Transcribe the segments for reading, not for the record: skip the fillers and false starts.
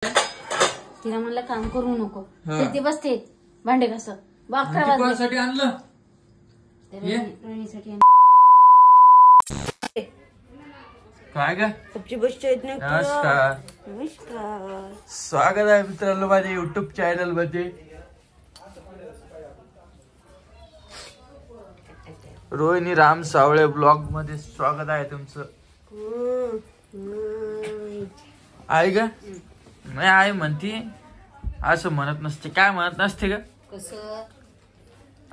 तिला म्हणलं काम करू नको तर ती बसते भांडे घासत. 11 वाजता आणलं काय का तुमची गोष्ट येत नाही. नमस्कार नमस्कार, स्वागत आहे मित्रांनो माझ्या युट्यूब चॅनल मध्ये. रोहिणी राम सावळे ब्लॉग मध्ये स्वागत आहे तुमचं. आहे का नाही आहे म्हणते असं म्हणत नसते. काय म्हणत नसते का? कसं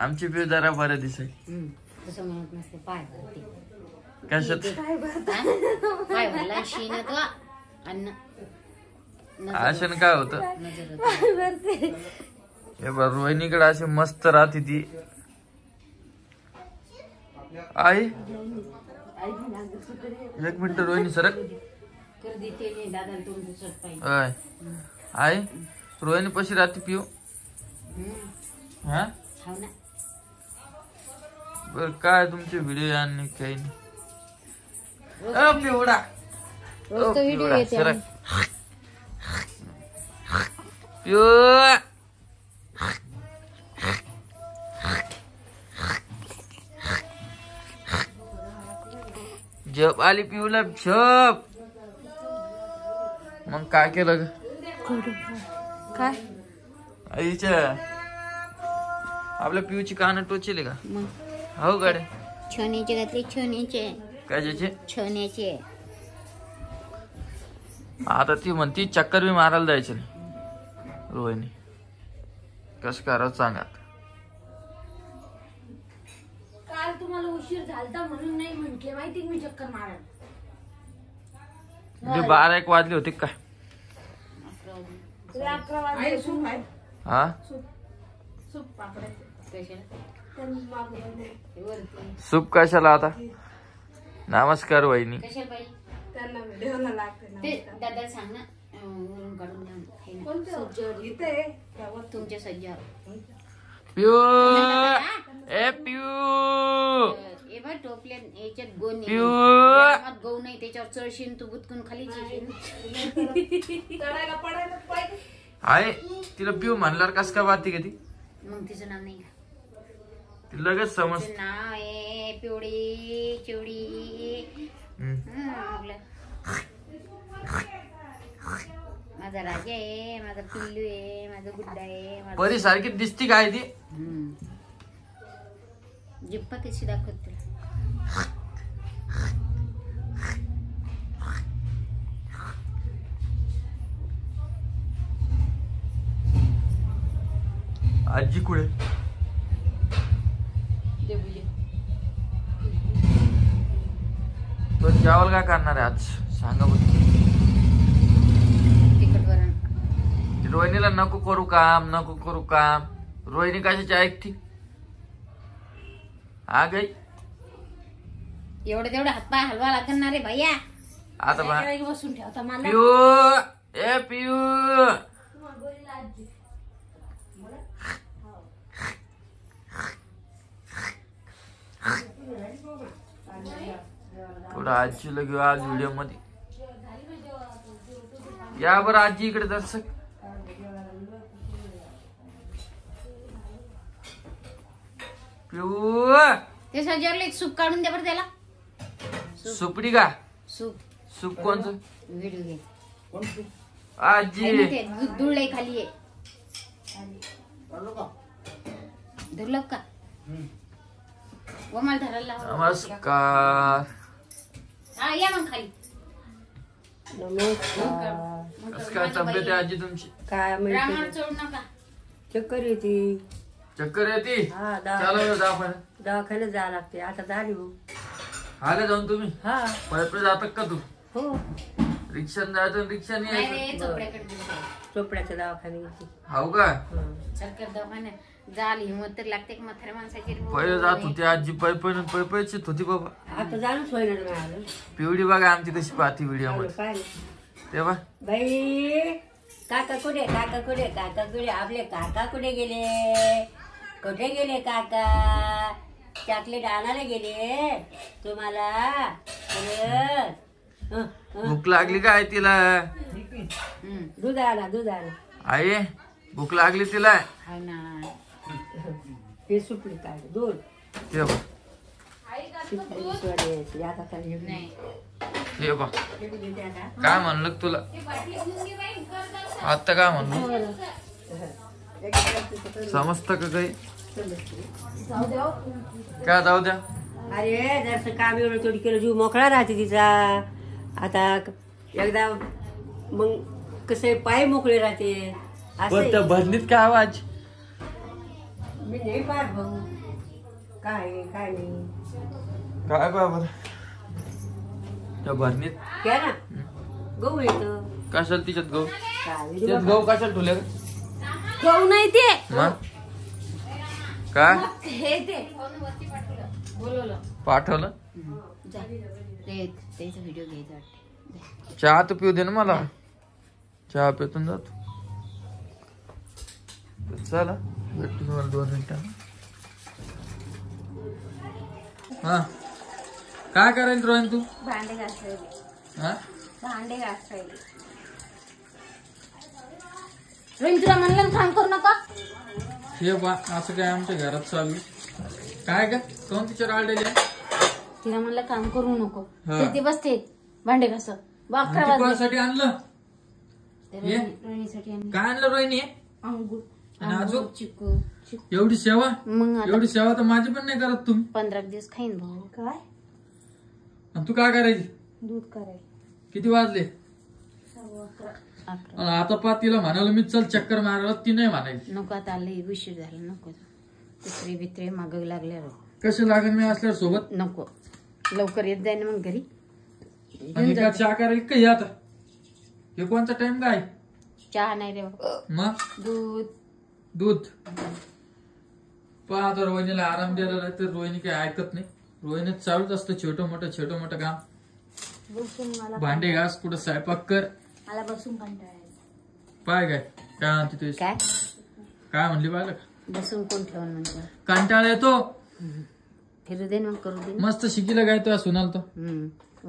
आमची पिऊ जरा बरं दिसाय. कसं म्हणत नसते. पाय भरते कशात पाय भरला शीन तो अन्न असं काय होतं. हे बघ रोहिणीकडे अशी मस्त राहते ती. आई एक मिनिट रोहिणी सरक. आई रोहिणी पशी राहते पिऊ. हा बर काय तुमचे व्हिडिओ आणि काही नाही. पिवडा सरक पिऊ. झोप आली पिऊला झोप. मग काय केलं काय आईच्या आपल्या पिऊची कान टोचले का? हो गाड्या छण्याचे घातले. छण्याचे कशाचे? छण्याचे. आता ती म्हणती चक्कर बी मारायला जायचे रोहिणी. कस करावं सांगा. काल तुम्हाला उशीर झालता म्हणून नाही म्हटले माहिती मी चक्कर मारायला. 12-1 वाजले होते काय? 11 वाजले. हा सूप कशाला आता? नमस्कार वहिनी. दादा सांग ना तुमच्या सज्जावर पिऊ ए पिऊ टोपल्या याच्यात गोण पिऊ गहू नाही त्याच्यावर चळशीन तू गुतकून खाली आहे. तिला पिऊ म्हणल्यावर कस काय वाटते का ती? मग तिचं नाव नाही का? ती लगेच समज. नाव आहे पिवडी चिवडी. माझा राजा आहे, माझा पिल्लू आहे, माझा गुड्डा आहे. परी सारखी दिसती काय ती? जिप्पा कशी दाखवत तुला? आजी कुठे? तो जेवायला काय करणार आहे आज सांगा बघ. रोहिणीला नको करू काम नको करू काम. रोहिणी कशाची ऐकती? हा गई एवढे तेवढे हातपाय हलवा लागणार रे भैया. आता बसून ठेवता मला. पिऊ ए पिऊ थोडं आजीला घेऊ आज व्हिडिओ मध्ये. या बरं आजी इकडे दर्शक. पिऊ ते सजवले सूप काढून दे बरं त्याला. सुपडी का? सूप सूप कोणचं? व्हिडिओ घे. आजी धुळले खाली आहे. धुरलं का? वमाल धरायला लावा. नमस्कार. हा या मग खाली. कस काय तब्येत आहे आजी तुमची? काय रामावर चढू नका. चक्कर येते. चक्कर येते? हा दवाखान्यात जावं लागते. आता झाली हो. आले जाऊन तुम्ही? हा पळत जातात का तू? हो रिक्षाने जायचं रिक्षाने यायचं? चोपड्याच्या दवाखान्यात. हो का? सरकार दवाखान्यात झाली हिंमत तर लागते की म्हाताऱ्या माणसाची. पहिले जात होती आजी पैपयचित होती बाबा. आता जाणूच होईना मिळालं. पिवडी बघा आमची कशी पाहती व्हिडिओ मध्ये तेव्हा. बाई काका कुठे काका कुठे काका कुठे आपले काका कुठे गेले? कुठे गेले काका? चॉकलेट आणायला गेले तुम्हाला? भूक लागली काय तिला? दूध आला दूध आला. आई भूक लागली तिला. हा ना हे सुटली काय दूध हे बघ सोडायची आता काय नाही. हे बघ काय म्हणलं तुला आता काय म्हणलं समजत का काही काय जाऊ द्या. अरे जरसं काम एवढं थोडी केलं जीव मोकळा राहते तिचा. आता एकदा मग कसे पाय मोकळे राहते पण त्या भरणीत काय आवाज मी नाही पाहत भाऊ काय नाही काय बाबा त्या भरणीत क्या ना गहू येतो कशाला तिच्यात गहू काय त्यात गहू कशाला ठेवले गहू नाही ते काय हे ते बोलवलं पाठवलं त्याचा व्हिडिओ घ्यायचा वाटतं. चहा तर पिऊ दे ना मला. चहा पितून जातो. चला भेटतो तुम्हाला 2 मिनिटांनी. हा काय करायला रोहन तू भांडे घासायले. हा भांडे घासायले. रोहिणी तुला म्हणलं काम करू नका. हे बा असं काय आमच्या घरात चालू काय का कोण तिच्या राळलेली तिला म्हणलं काम करू नको हा. तर ती बसते भांडे घासत. 11 वाजले. कोणासाठी आणलं ये. रोहिणीसाठी आणलं. काय आणलं रोहिणी अंगूर आणि अजून? अंगूर, चिकू एवढी सेवा मग आता एवढी सेवा तर माझी पण नाही करत तुम्ही. 15 दिवस खाईन भाऊ. काय आणि तू काय करायची दूध करायला. किती वाजले 11:15. आणि आता पा तिला म्हणाल मी चल चक्कर मारायला ती नाही म्हणायची. नको आता आले उशीर झाला नको. कुत्रे बित्रे माग लागल्यावर कसे लागेल मी असल्यावर सोबत नको. लवकर येत जाईन मग घरी. आणि का चहा करायला काही आता हे कोणता टाइम काय चहा नाही रे बाबा. मग दूध दूध पहा आता रोहिणीला आराम द्यायला नाही तर रोहिणी काही ऐकत नाही. रोहिणीत चालूच असतं छोटं मोठं काम. बसून मला भांडे घास कुठं स्वयंपाक कर मला बसून कंटाळा. पाय काय म्हणते तुझी काय काय म्हणली पाहिलं का बसून कोण ठेवून म्हणतो. कंटाळा येतो. फिरू दे ना मग करू दे. मस्त शिकीला काय तो सुनाल तो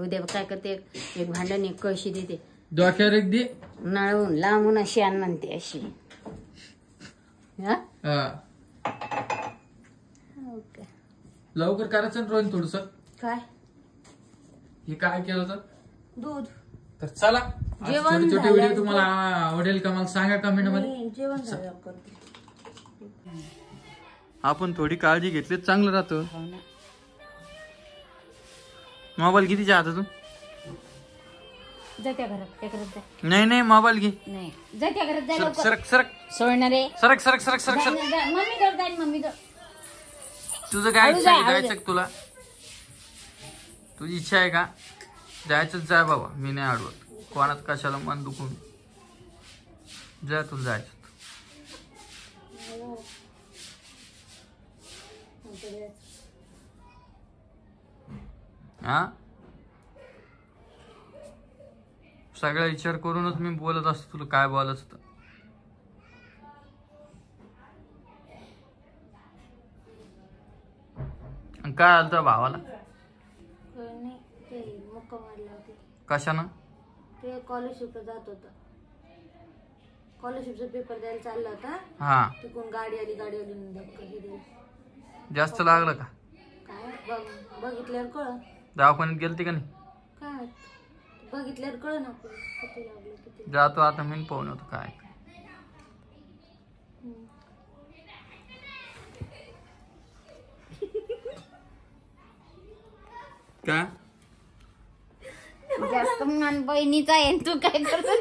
उद्या काय करते एक भांडण एक कळशी देते. डोक्यावर एक दे नळवून लांबून अशी आण म्हणते अशी. हा हा. ओके. लवकर करायचं ना रोहिणी थोडस. काय हे काय केलं तर दूध तर चला आज जेवण छोटे छोटे झालं. व्हिडिओ तुम्हाला आवडेल का मला सांगा कमेंट मध्ये. नाही, जेवण झालं करते. आपण थोडी काळजी घेतली चांगलं राहतं. हो ना. मोबाईल किती हातात तू जा त्या घरात त्या घरात जा. नाही मोबाईल घे. नाही जा त्या घरात जा सरक लवकर. सरक सरक सोडणार रे. सरक सरक सरक सरक सरक मम्मी कर जाईन मम्मी कर. तुझं काय हळू इच्छा आहे जा, हळू जायचं का तुला तुझी इच्छा आहे का जायचंच जाय बाबा. मी नाही अडवत कोणात कशाला मन दुखून जाय तुला जायचं. हा सगळा विचार करूनच मी बोलत असतो तुला काय बोलायचं होतं. काय आलं तर भावाला नाही ते मुक्का मारला होते. कशानं ते स्कॉलरशिपला जात होता. स्कॉलरशिपचा पेपर द्यायला चालला होता. हा तिकडून गाडी आली धक्का हे दिला. जास्त लागलं का काय बघितल्यावर कळ. दवाखान्यात गेलती का नाही काय बघितल्यावर कळ ना किती लागलं किती. जातो आता मी पाहून होतो काय का जास्त मान बहिणीचा आहे तू काय करतो.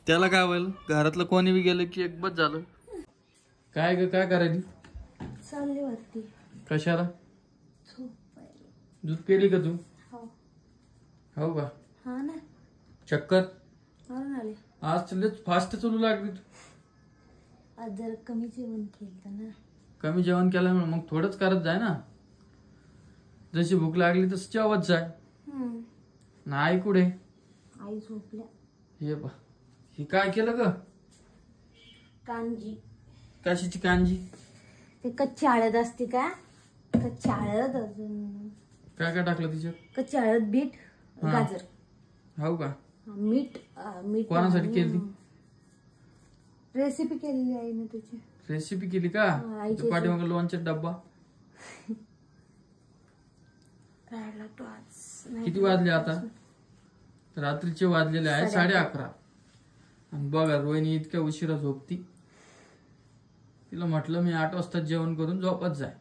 त्याला काय होईल घरातलं कोणी बी गेलं की एक बस झालं. काय ग काय करायची चालली वरती. कशाला दूध पेली का तू हो का हा ना चक्कर मारून आले. आज लयच फास्ट चालू लागली तू. आज जरा कमी जेवण केलं ना. कमी जेवण केल्यामुळे मग थोडंच करत जाय ना. जशी भूक लागली तसं जेवत जाय. नाही कुठे आई झोपल्या. हे बा ही काय केलं ग कांजी. कशाची कांजी ते कच्ची हळद असते का कच्ची हळद अजून काय काय टाकलं तिच्यात कच्ची हळद बीट गाजर. हो का मीठ मीठ कोणासाठी केली? रेसिपी केलेली आहे ना तुझी. रेसिपी केली का? आईची पाठीमागे लोणचा डब्बा. राहिला तो आज. किती वाजले आता? रात्रीचे वाजलेले आहे 11:30. आणि बघा रोहिणी इतक्या उशिरा झोपती. तिला म्हटलं मी 8 वाजता जेवण करून झोपत जाय.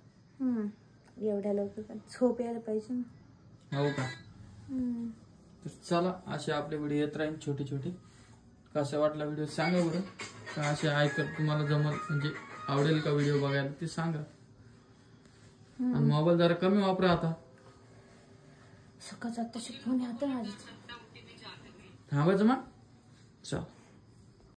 एवढ्या लवकर झोप यायला पाहिजे ना. हो का? तर चला असे आपले व्हिडिओ येत राहील छोटे छोटे. कसा वाटला व्हिडिओ सांगा बरं. का असे ऐकत तुम्हाला जमल म्हणजे आवडेल का व्हिडिओ बघायला ते सांगा. आणि मोबाईल जरा कमी वापरा आता. सकाळचा आत्ताशी फोन आहे आता माझा. थांबायचं मग. चल.